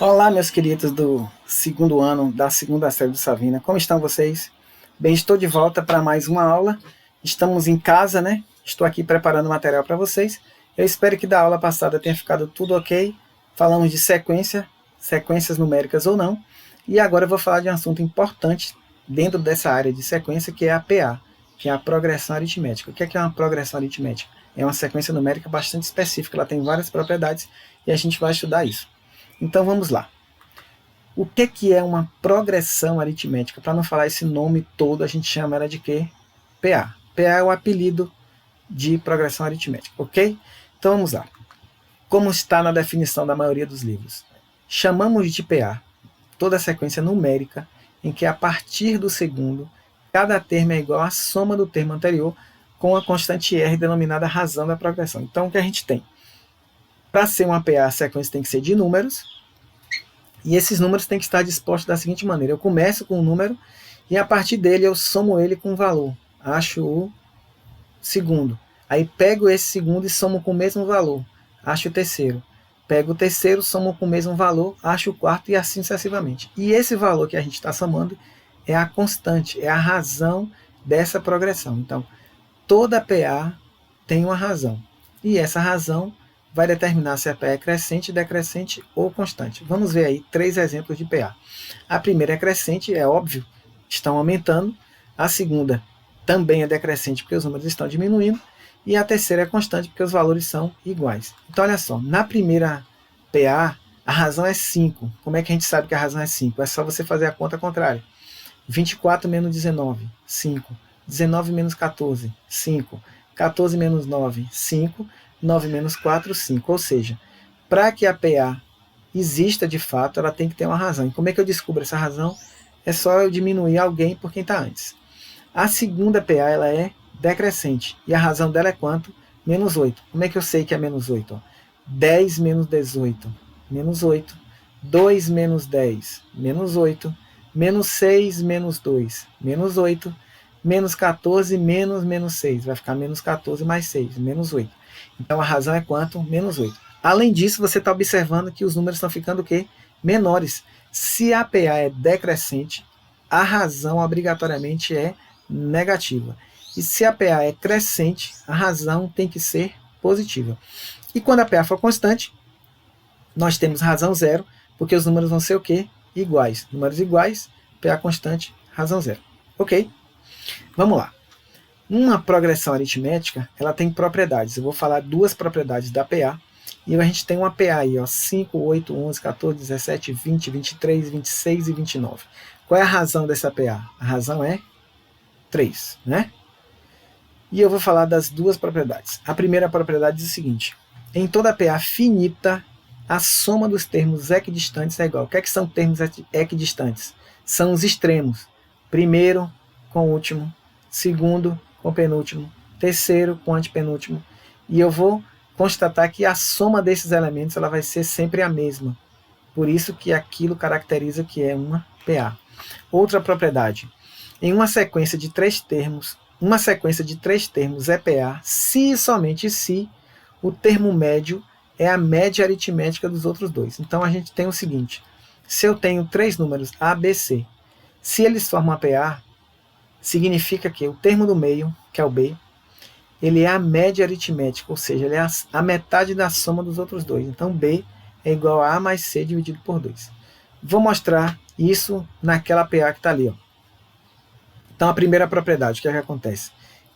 Olá, meus queridos do segundo ano da segunda série do Savina. Como estão vocês? Bem, estou de volta para mais uma aula. Estamos em casa, né? Estou aqui preparando material para vocês. Eu espero que da aula passada tenha ficado tudo ok. Falamos de sequências numéricas ou não. E agora eu vou falar de um assunto importante dentro dessa área de sequência, que é a PA, que é a progressão aritmética. O que é uma progressão aritmética? É uma sequência numérica bastante específica, ela tem várias propriedades e a gente vai estudar isso. Então vamos lá. O que é uma progressão aritmética? Para não falar esse nome todo, a gente chama ela de quê? PA. PA é o apelido de progressão aritmética, ok? Então vamos lá. Como está na definição da maioria dos livros? Chamamos de PA toda a sequência numérica em que a partir do segundo, cada termo é igual à soma do termo anterior com a constante R denominada razão da progressão. Então o que a gente tem? Para ser uma PA, a sequência tem que ser de números, e esses números têm que estar dispostos da seguinte maneira: eu começo com um número, e a partir dele eu somo ele com um valor. Acho o segundo. Aí pego esse segundo e somo com o mesmo valor. Acho o terceiro. Pego o terceiro, somo com o mesmo valor, acho o quarto, e assim sucessivamente. E esse valor que a gente está somando é a constante, é a razão dessa progressão. Então, toda PA tem uma razão. E essa razão vai determinar se a PA é crescente, decrescente ou constante. Vamos ver aí 3 exemplos de PA. A primeira é crescente, é óbvio, estão aumentando. A segunda também é decrescente, porque os números estão diminuindo. E a terceira é constante, porque os valores são iguais. Então, olha só, na primeira PA, a razão é 5. Como é que a gente sabe que a razão é 5? É só você fazer a conta contrária. 24 menos 19, 5. 19 menos 14, 5. 14 menos 9, 5. 9 menos 4, 5. Ou seja, para que a PA exista de fato, ela tem que ter uma razão. E como é que eu descubro essa razão? É só eu diminuir alguém por quem está antes. A segunda PA ela é decrescente. E a razão dela é quanto? Menos 8. Como é que eu sei que é menos 8? 10 menos 18, menos 8. 2 menos 10, menos 8. Menos 6 menos 2, menos 8. Menos 14 menos 6. Vai ficar menos 14 mais 6, menos 8. Então a razão é quanto? Menos 8. Além disso, você está observando que os números estão ficando o quê? Menores. Se a PA é decrescente, a razão obrigatoriamente é negativa. E se a PA é crescente, a razão tem que ser positiva. E quando a PA for constante, nós temos razão zero, porque os números vão ser o quê? Iguais. Números iguais, PA constante, razão zero. Ok? Vamos lá. Uma progressão aritmética, ela tem propriedades. Eu vou falar 2 propriedades da PA. E a gente tem uma PA aí, ó, 5, 8, 11, 14, 17, 20, 23, 26 e 29. Qual é a razão dessa PA? A razão é 3, né? E eu vou falar das 2 propriedades. A primeira propriedade diz o seguinte: em toda PA finita, a soma dos termos equidistantes é igual. O que é que são termos equidistantes? São os extremos. Primeiro com o último, segundo com o penúltimo, terceiro com o antepenúltimo. E eu vou constatar que a soma desses elementos ela vai ser sempre a mesma. Por isso que aquilo caracteriza que é uma PA. Outra propriedade: em uma sequência de 3 termos, é PA se e somente se o termo médio é a média aritmética dos outros dois. Então a gente tem o seguinte: se eu tenho 3 números A, B, C, se eles formam a PA, significa que o termo do meio, que é o B, ele é a média aritmética, ou seja, ele é a metade da soma dos outros dois. Então B é igual a A mais C dividido por 2. Vou mostrar isso naquela PA que está ali, ó. Então, a primeira propriedade, o que é que acontece?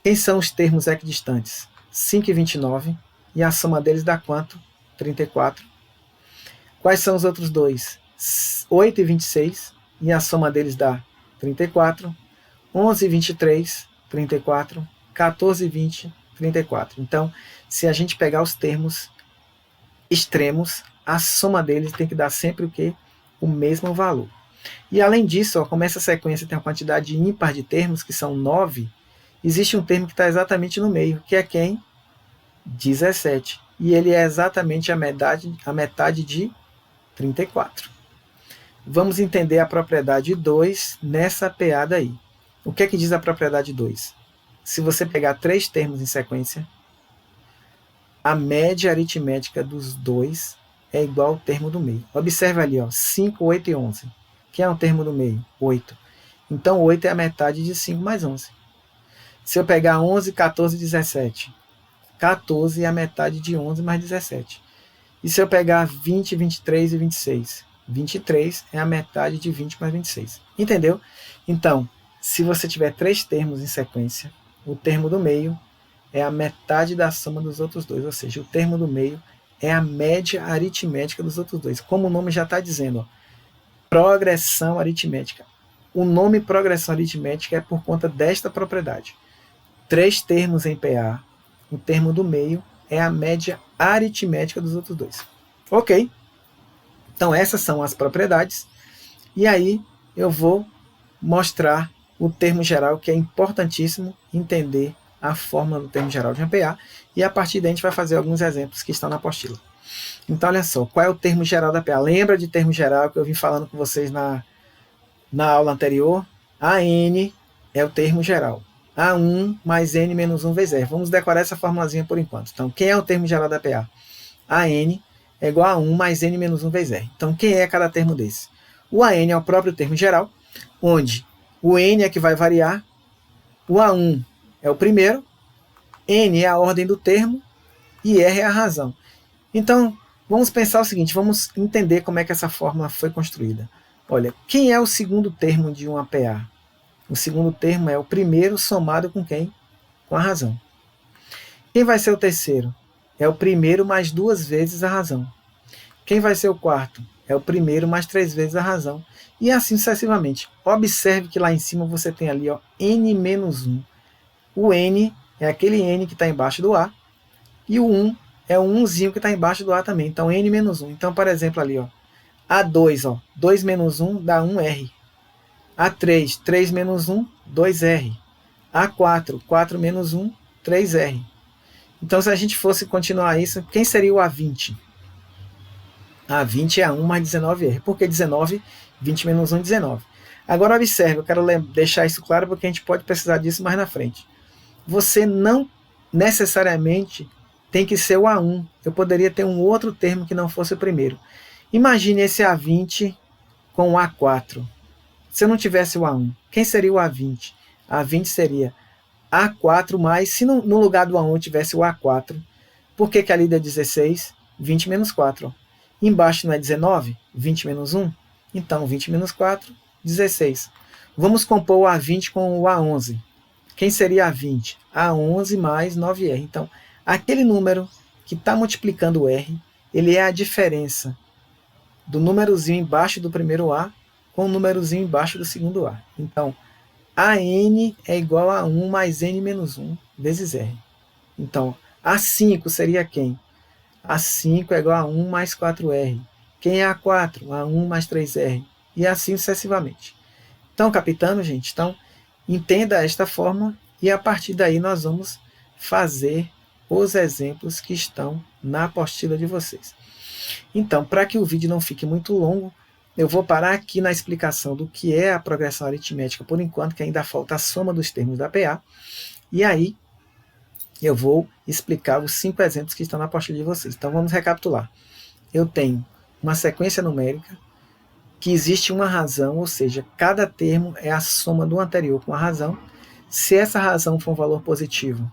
Quem são os termos equidistantes? 5 e 29, e a soma deles dá quanto? 34. Quais são os outros dois? 8 e 26, e a soma deles dá 34. 11 e 23, 34. 14 e 20, 34. Então, se a gente pegar os termos extremos, a soma deles tem que dar sempre o quê? O mesmo valor. E além disso, ó, como essa sequência tem uma quantidade ímpar de termos, que são 9, existe um termo que está exatamente no meio, que é quem? 17. E ele é exatamente a metade de 34. Vamos entender a propriedade 2 nessa PA daí. O que é que diz a propriedade 2? Se você pegar 3 termos em sequência, a média aritmética dos dois é igual ao termo do meio. Observe ali, ó, 5, 8 e 11. Quem é o termo do meio? 8. Então, 8 é a metade de 5 mais 11. Se eu pegar 11, 14 e 17, 14 é a metade de 11 mais 17. E se eu pegar 20, 23 e 26, 23 é a metade de 20 mais 26. Entendeu? Então, se você tiver 3 termos em sequência, o termo do meio é a metade da soma dos outros dois, ou seja, o termo do meio é a média aritmética dos outros dois. Como o nome já está dizendo, ó, progressão aritmética. O nome progressão aritmética é por conta desta propriedade. 3 termos em PA, o termo do meio é a média aritmética dos outros dois. Ok? Então essas são as propriedades. E aí eu vou mostrar o termo geral, que é importantíssimo entender a fórmula do termo geral de um PA. E a partir daí a gente vai fazer alguns exemplos que estão na apostila. Então olha só, qual é o termo geral da PA? Lembra de termo geral que eu vim falando com vocês na aula anterior? AN é o termo geral. A1 mais N menos 1 vezes R. Vamos decorar essa formulazinha por enquanto. Então, quem é o termo geral da PA? AN é igual a 1 mais N menos 1 vezes R. Então, quem é cada termo desse? O AN é o próprio termo geral, onde o N é que vai variar, o A1 é o primeiro, N é a ordem do termo e R é a razão. Então, vamos pensar o seguinte, vamos entender como é que essa fórmula foi construída. Olha, quem é o segundo termo de uma PA? O segundo termo é o primeiro somado com quem? Com a razão. Quem vai ser o terceiro? É o primeiro mais 2 vezes a razão. Quem vai ser o quarto? É o primeiro mais 3 vezes a razão. E assim sucessivamente. Observe que lá em cima você tem ali, ó, N menos 1. O N é aquele N que está embaixo do A. E o 1 é o 1zinho que está embaixo do A também. Então, N menos 1. Então, por exemplo, ali, ó, A2, ó, 2 menos 1 dá 1R. A3, 3 menos 1, 2R. A4, 4 menos 1, 3R. Então, se a gente fosse continuar isso, quem seria o A20? A20 é A1 mais 19R. Por que 19? 20 menos 1, 19. Agora, observe, eu quero deixar isso claro porque a gente pode precisar disso mais na frente. Você não necessariamente tem que ser o A1. Eu poderia ter um outro termo que não fosse o primeiro. Imagine esse A20 com o A4. Se eu não tivesse o A1, quem seria o A20? A20 seria A4 mais, se no lugar do A1 tivesse o A4, por que ali deu 16? 20 menos 4. Ó. Embaixo não é 19? 20 menos 1? Então, 20 menos 4, 16. Vamos compor o A20 com o A11. Quem seria A20? A11 mais 9R. Então, aquele número que está multiplicando o R, ele é a diferença do númerozinho embaixo do primeiro A com o númerozinho embaixo do segundo A. Então, AN é igual a 1 mais N menos 1 vezes R. Então, A5 seria quem? A5 é igual a 1 mais 4R. Quem é A4? A1 mais 3R. E assim sucessivamente. Então, capitano, gente, então, entenda esta fórmula e a partir daí nós vamos fazer os exemplos que estão na apostila de vocês. Então, para que o vídeo não fique muito longo, eu vou parar aqui na explicação do que é a progressão aritmética por enquanto, que ainda falta a soma dos termos da PA. E aí, eu vou explicar os 5 exemplos que estão na apostila de vocês. Então, vamos recapitular. Eu tenho uma sequência numérica, que existe uma razão, ou seja, cada termo é a soma do anterior com a razão. Se essa razão for um valor positivo,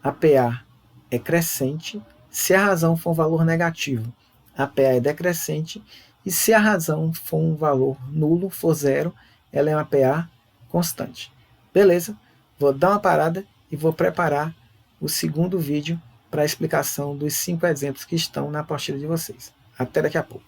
a PA é crescente. Se a razão for um valor negativo, a PA é decrescente. E se a razão for um valor nulo, for zero, ela é uma PA constante. Beleza? Vou dar uma parada e vou preparar o segundo vídeo para a explicação dos 5 exemplos que estão na apostila de vocês. Até daqui a pouco.